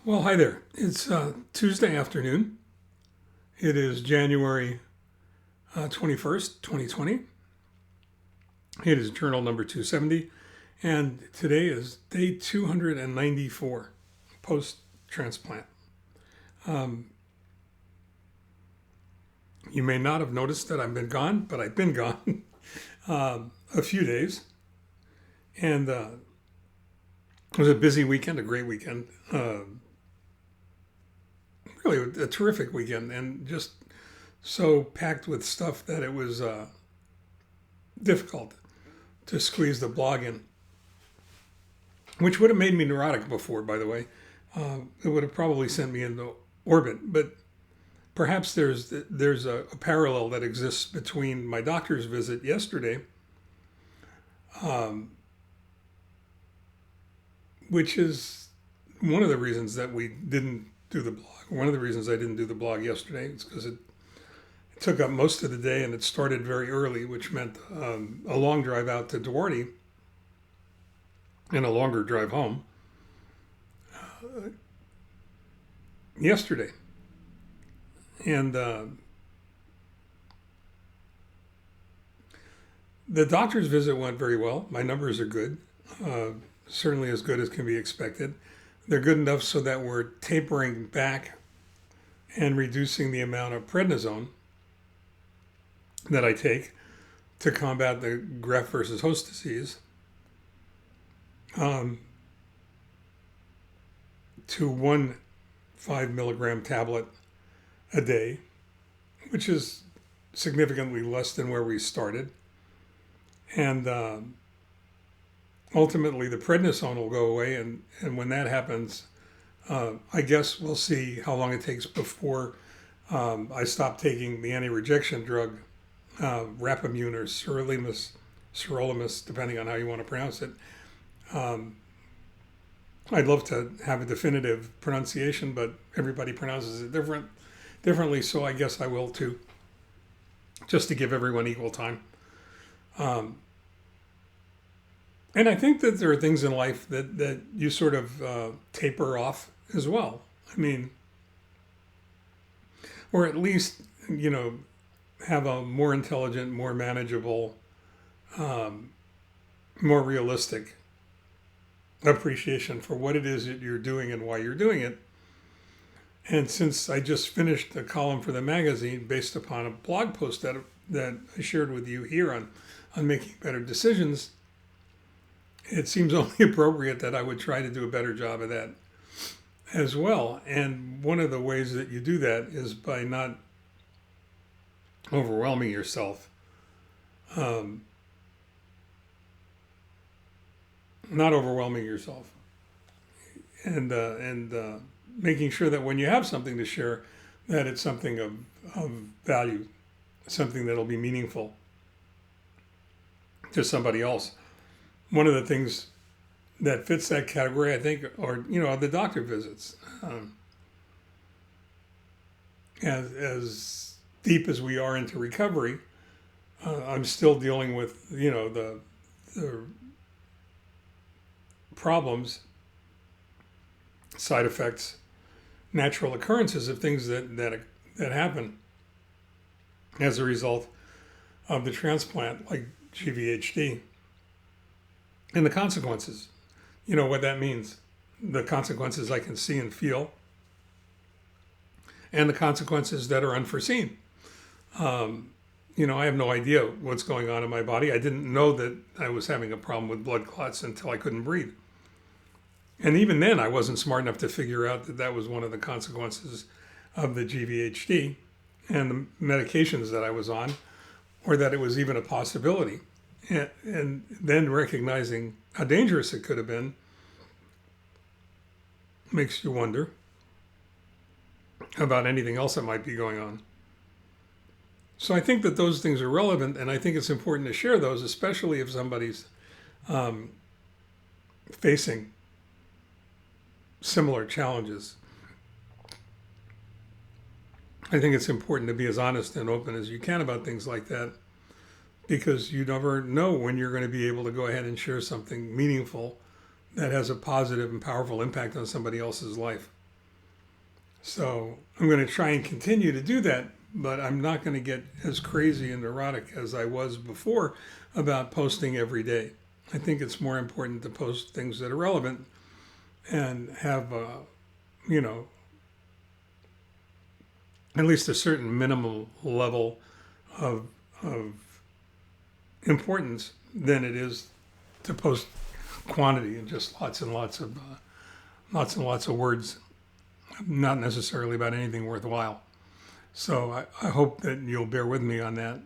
Well, hi there. It's Tuesday afternoon. It is January 21st, 2020. It is journal number 270, and today is day 294 post-transplant. You may not have noticed that I've been gone, but I've been gone a few days. And it was a busy weekend, a great weekend. Really a terrific weekend, and just so packed with stuff that it was difficult to squeeze the blog in, which would have made me neurotic before, by the way. It would have probably sent me into orbit, but perhaps there's a parallel that exists between my doctor's visit yesterday, which is one of the reasons that we didn't do the blog. One of the reasons I didn't do the blog yesterday is because it took up most of the day, and it started very early, which meant a long drive out to Duarte and a longer drive home yesterday. And the doctor's visit went very well. My numbers are good, certainly as good as can be expected. They're good enough so that we're tapering back and reducing the amount of prednisone that I take to combat the graft versus host disease to 1 5 milligram tablet a day, which is significantly less than where we started. And ultimately, the prednisone will go away, and when that happens, I guess we'll see how long it takes before I stop taking the anti-rejection drug, Rapamune or sirolimus, depending on how you want to pronounce it. I'd love to have a definitive pronunciation, but everybody pronounces it differently, so I guess I will too, just to give everyone equal time. And I think that there are things in life that you sort of taper off as well. I mean, or at least, have a more intelligent, more manageable, more realistic appreciation for what it is that you're doing and why you're doing it. And since I just finished a column for the magazine based upon a blog post that I shared with you here on making better decisions, it seems only appropriate that I would try to do a better job of that as well. And one of the ways that you do that is by not overwhelming yourself. Not overwhelming yourself. And making sure that when you have something to share, that it's something of value, something that'll be meaningful to somebody else. One of the things that fits that category, I think, are the doctor visits. As deep as we are into recovery, I'm still dealing with the problems, side effects, natural occurrences of things that happen as a result of the transplant, like GvHD. And the consequences, what that means, the consequences I can see and feel, and the consequences that are unforeseen. I have no idea what's going on in my body. I didn't know that I was having a problem with blood clots until I couldn't breathe. And even then, I wasn't smart enough to figure out that that was one of the consequences of the GvHD and the medications that I was on, or that it was even a possibility. And then recognizing how dangerous it could have been makes you wonder about anything else that might be going on. So I think that those things are relevant, and I think it's important to share those, especially if somebody's facing similar challenges. I think it's important to be as honest and open as you can about things like that, because you never know when you're going to be able to go ahead and share something meaningful that has a positive and powerful impact on somebody else's life. So I'm going to try and continue to do that, but I'm not going to get as crazy and neurotic as I was before about posting every day. I think it's more important to post things that are relevant and have, you know, at least a certain minimal level of importance than it is to post quantity and just lots and lots of words, not necessarily about anything worthwhile. So I hope that you'll bear with me on that.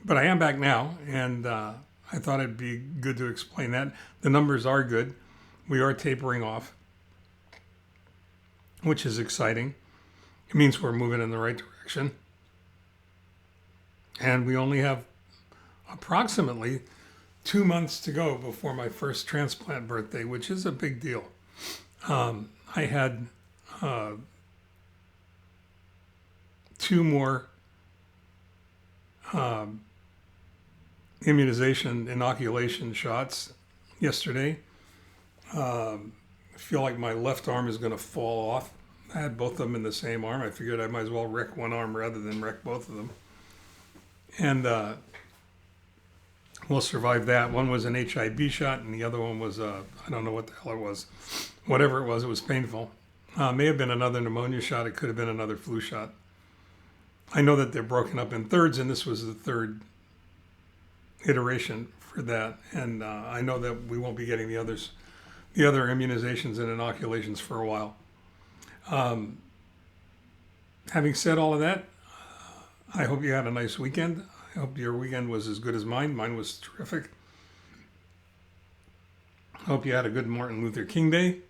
But I am back now, and I thought it'd be good to explain that. The numbers are good. We are tapering off, which is exciting. It means we're moving in the right direction. And we only have approximately 2 months to go before my first transplant birthday, which is a big deal. I had 2 more inoculation shots yesterday. I feel like my left arm is going to fall off. I had both of them in the same arm. I figured I might as well wreck one arm rather than wreck both of them. And we'll survive that. One was an HIB shot, and the other one was, I don't know what the hell it was. Whatever it was painful. May have been another pneumonia shot. It could have been another flu shot. I know that they're broken up in thirds, and this was the third iteration for that. And I know that we won't be getting the other immunizations and inoculations for a while. Having said all of that, I hope you had a nice weekend. I hope your weekend was as good as mine. Mine was terrific. I hope you had a good Martin Luther King Day,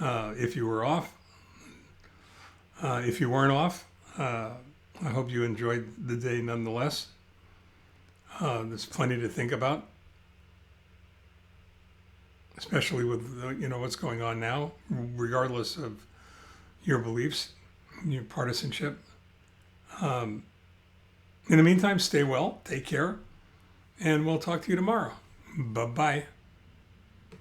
if you were off. If you weren't off, I hope you enjoyed the day nonetheless. There's plenty to think about, especially with what's going on now, regardless of your beliefs, your partisanship. In the meantime, stay well, take care, and we'll talk to you tomorrow. Bye-bye.